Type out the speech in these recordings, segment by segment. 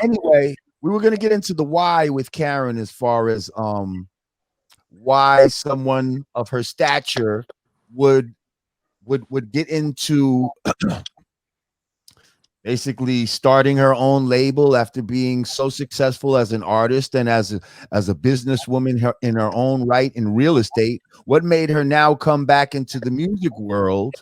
Anyway, we were going to get into the why with Karyn as far as why someone of her stature would get into basically starting her own label after being so successful as an artist and as a businesswoman in her own right in real estate. What made her now come back into the music world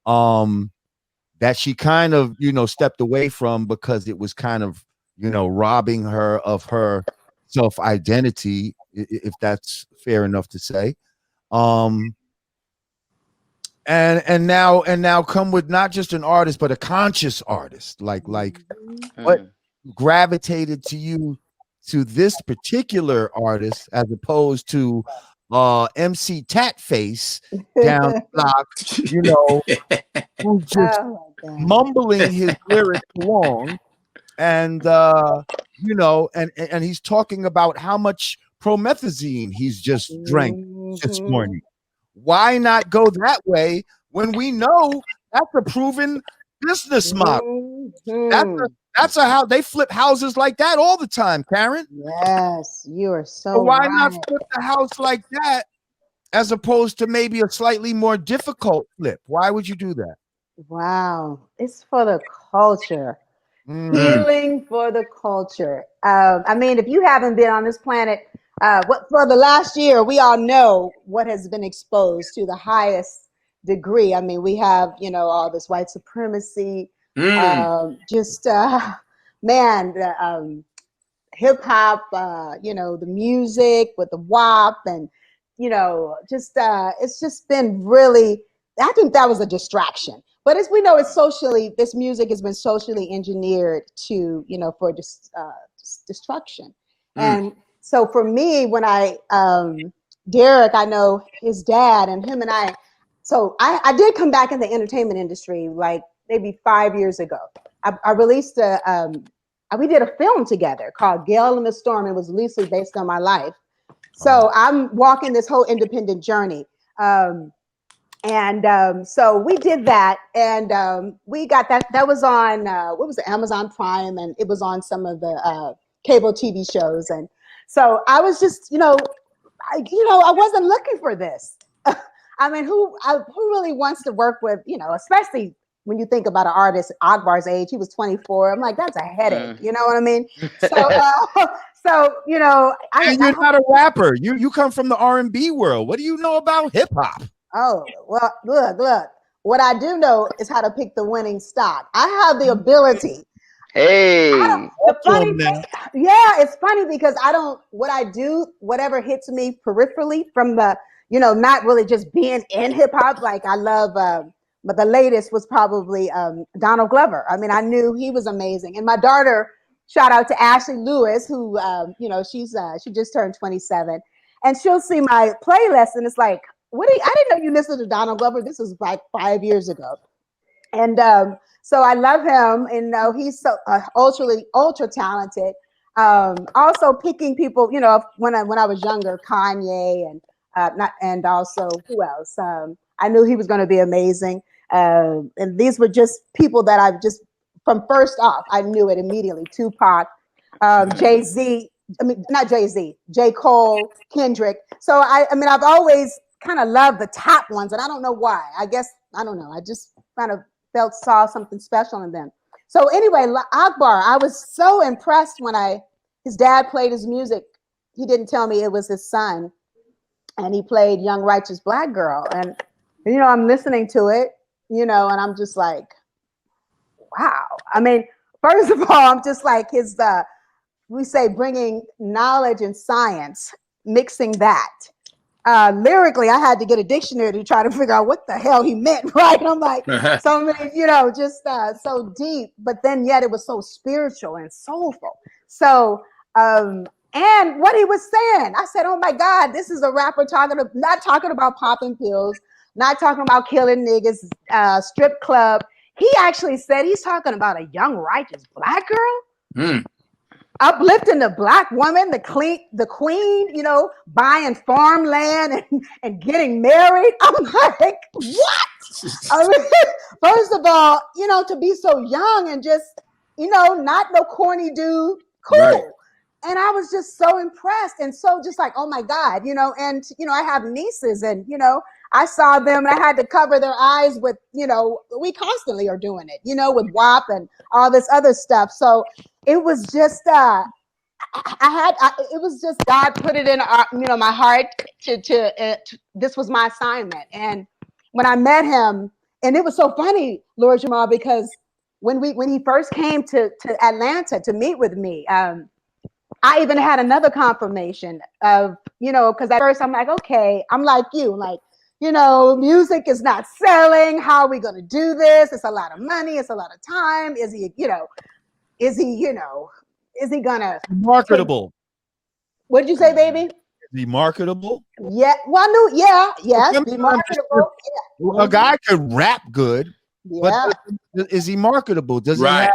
that she kind of, stepped away from because it was kind of, robbing her of her self-identity, if that's fair enough to say. And now come with not just an artist, but a conscious artist. Like what gravitated to you to this particular artist as opposed to MC Tatface down the block, who's just mumbling his lyrics along, and and he's talking about how much promethazine he's just drank this morning. Why not go that way when we know that's a proven business model? That's how they flip houses like that all the time, Karyn. Yes, you are so why right. not flip the house like that as opposed to maybe a slightly more difficult flip? Why would you do that? Wow, it's for the culture. Healing for the culture. I mean, if you haven't been on this planet, for the last year, we all know what has been exposed to the highest degree. I mean, we have, all this white supremacy, hip hop, the music with the WAP, and it's just been really. I think that was a distraction. But as we know, this music has been socially engineered to, for destruction. And so for me, when Derek, I know his dad and him and I did come back in the entertainment industry like maybe 5 years ago. I released we did a film together called Gale in the Storm. It was loosely based on my life. So I'm walking this whole independent journey. So we did that, and we got that was on what was it, Amazon Prime, and it was on some of the cable TV shows. And so I was just, I wasn't looking for this. I mean, who really wants to work with, especially when you think about an artist Akbar's age? He was 24. I'm like, that's a headache. You know what I mean? So and you're not a rapper. You come from the R&B world. What do you know about hip hop? Oh, well, look. What I do know is how to pick the winning stock. I have the ability. Hey. It's funny because what I do, whatever hits me peripherally from the, not really just being in hip hop. Like I love, but the latest was probably Donald Glover. I mean, I knew he was amazing. And my daughter, shout out to Ashley Lewis, who, she just turned 27, and she'll see my playlist and it's like, I didn't know you listened to Donald Glover. This was like 5 years ago. And so I love him, and he's so ultra talented. Also picking people, when I was younger, Kanye, and also who else? I knew he was going to be amazing. And these were just people that I've just, from first off, I knew it immediately. Tupac, Jay-Z, not Jay-Z, J. Cole, Kendrick. So I've always kind of love the top ones, and I don't know why. I don't know. I just kind of saw something special in them. So anyway, Akbar, I was so impressed when his dad played his music. He didn't tell me it was his son, and he played Young Righteous Black Girl. And, I'm listening to it, and I'm just like, wow. I mean, first of all, I'm just like we say bringing knowledge and science, mixing that. Lyrically, I had to get a dictionary to try to figure out what the hell he meant, right? I'm like, so many, just so deep, but then yet it was so spiritual and soulful. So, and what he was saying, I said, oh my God, this is a rapper not talking about popping pills, not talking about killing niggas, strip club. he actually said he's talking about a young righteous black girl. Mm. Uplifting the black woman, the queen, buying farmland and getting married. I'm like, what? I mean, first of all, to be so young and just, not no corny dude, cool. Right. And I was just so impressed and so just like, oh my God, and, I have nieces and, I saw them and I had to cover their eyes with, we constantly are doing it, with WAP and all this other stuff. So it was just, it was just God put it in, my heart to this was my assignment. And when I met him, and it was so funny, Lord Jamar, because when he first came to Atlanta to meet with me, I even had another confirmation of, because at first I'm like, okay, I'm like you, like, music is not selling. How are we going to do this? It's a lot of money. It's a lot of time. Is he gonna marketable? What did you say, baby? Is he marketable? Yeah. Well, yes, be marketable. Yeah. A guy could rap good, but is he marketable? Does he have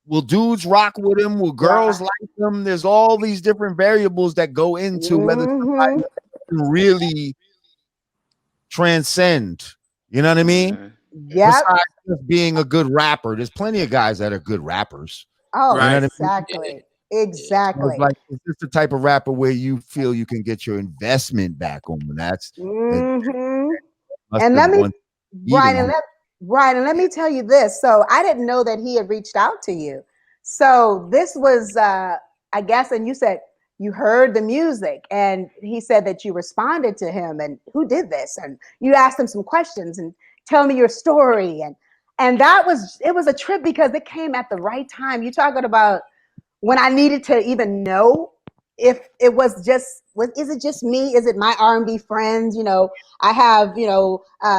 will dudes rock with him? Will girls like him? There's all these different variables that go into whether somebody can really transcend. You know what I mean? Yeah. Besides just being a good rapper, there's plenty of guys that are good rappers. Oh, you know exactly. I mean? Exactly. So like, is this the type of rapper where you feel you can get your investment back on? That's and let me let me tell you this. So I didn't know that he had reached out to you. So this was I guess, and you said you heard the music and he said that you responded to him and who did this? And you asked him some questions and tell me your story. And it was a trip because it came at the right time. You're talking about when I needed to even know if it was just, is it just me? Is it my R&B friends? I have,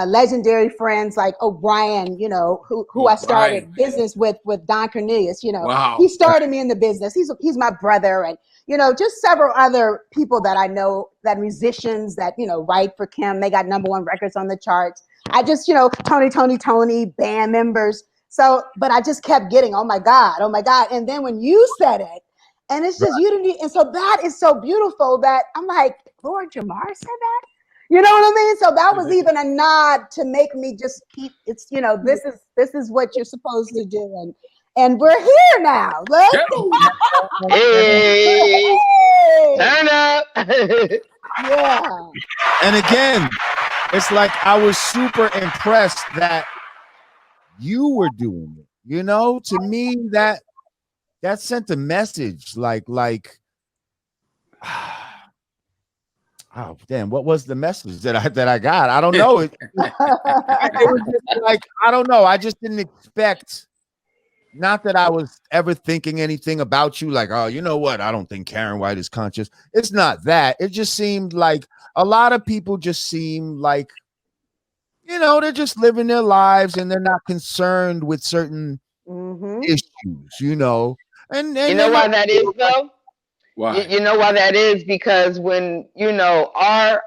legendary friends like O'Brien, who I started business with Don Cornelius, Wow. He started me in the business. He's my brother. And, just several other people that I know, that musicians that, write for Kim. They got #1 records on the charts. I just, Tony, band members. So, but I just kept getting, oh my God. And then when you said it, and it's just, you didn't, and so that is so beautiful that I'm like, Lord Jamar said that? You know what I mean? So that was even a nod to make me just keep, it's, this is what you're supposed to do. And we're here now. Let's hey, turn up. Yeah. And again, it's like I was super impressed that you were doing it. To me, that sent a message like oh damn, what was the message that I got? I don't know. It was just like, I don't know. I just didn't expect, not that I was ever thinking anything about you, like, oh, you know what? I don't think Karyn White is conscious. It's not that. It just seemed like a lot of people just seem like, they're just living their lives and they're not concerned with certain issues, And you know why that is, though? Why? You know why that is? Because when, our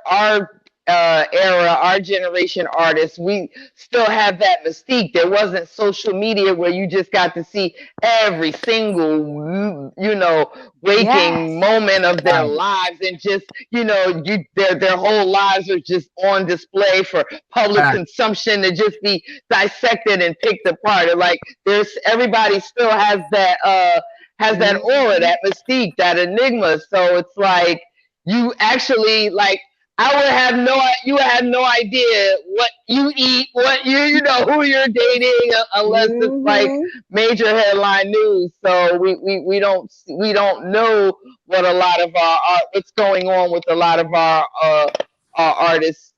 era, our generation artists, we still have that mystique. There wasn't social media where you just got to see every single, waking moment of their lives, and just, their whole lives are just on display for public consumption to just be dissected and picked apart. And like, everybody still has that aura, that mystique, that enigma. So it's like, you actually, like, you would have no idea what you eat, what who you're dating, unless it's like major headline news. So we don't know what a lot of what's going on with a lot of our artists,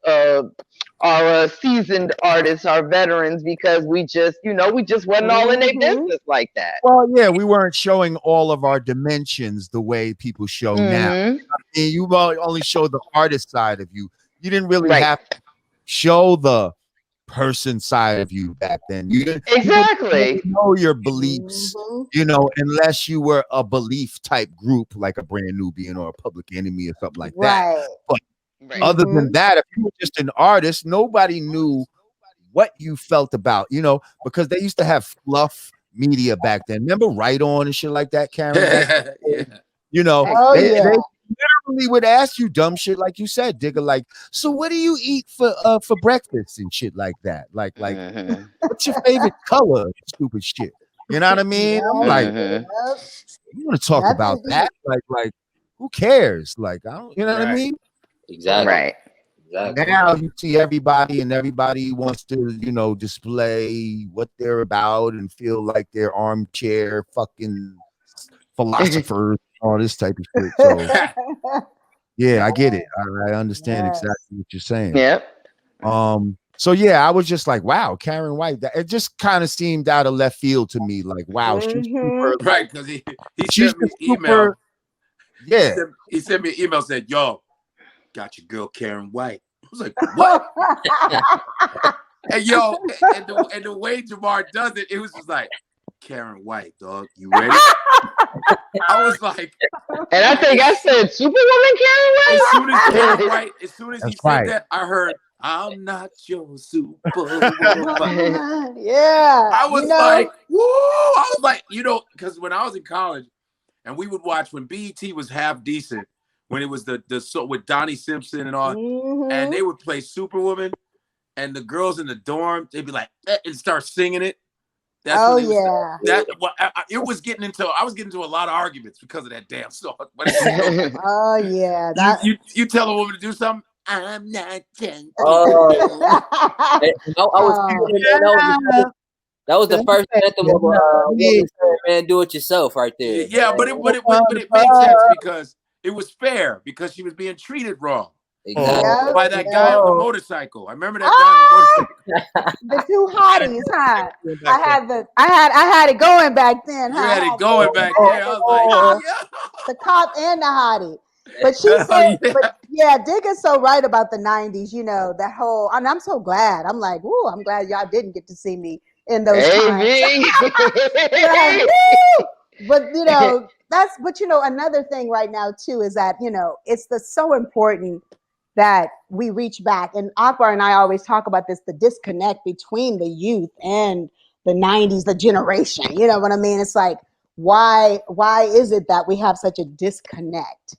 our seasoned artists, our veterans, because we just wasn't all in their business like that. Well, yeah, we weren't showing all of our dimensions the way people show now. I mean, you only show the artist side of you. You didn't really have to show the person side of you back then. You didn't know your beliefs, unless you were a belief type group like a Brand Nubian or a Public Enemy or something like that. But Other than that, if you were just an artist, nobody knew what you felt about, because they used to have fluff media back then. Remember Right On and shit like that, Karyn? Back they literally would ask you dumb shit like you said, Digga, like, so what do you eat for breakfast and shit like that? Like what's your favorite color? Stupid shit. You know what I mean? I'm like, you want to talk about that? Like, who cares? Like, I don't, you know what I mean? Exactly. Right. Exactly. Now you see everybody, and everybody wants to, display what they're about and feel like they're armchair fucking philosophers, all this type of shit. So yeah, I get it. I understand exactly what you're saying. Yep. So yeah, I was just like, wow, Karyn White. It just kind of seemed out of left field to me. Like, wow, she's super, right? Because he sent me an email. Yeah, he sent me an email, said, "Yo, got your girl Karyn White." I was like, "What?" And yo, and the way Jamar does it, it was just like, "Karyn White, dog, you ready?" I was like, and I think I said Superwoman Karyn White. As soon as he said that, I heard, "I'm not your superwoman." Yeah. I was like, woo! I was like, because when I was in college, and we would watch when BET was half decent, when it was the with Donnie Simpson and all, and they would play Superwoman, and the girls in the dorm, they'd be like, and start singing it. That's it was getting into. I was getting into a lot of arguments because of that damn song. You tell a woman to do something, I'm not gentle. That was the first anthem of man, do it yourself right there. Yeah, but it made sense because it was fair because she was being treated wrong. Exactly. By that guy on the motorcycle. I remember that guy on the motorcycle. The two hotties, huh? I had it going back then, huh? You had it going back there. I was like, the cop and the hottie. But she said, Digga's so right about the 90s, that whole, and I'm so glad. I'm like, ooh, I'm glad y'all didn't get to see me in those times. But another thing right now too is that, it's so important that we reach back. And Akbar and I always talk about this, the disconnect between the youth and the 90s, the generation. You know what I mean? It's like, why is it that we have such a disconnect?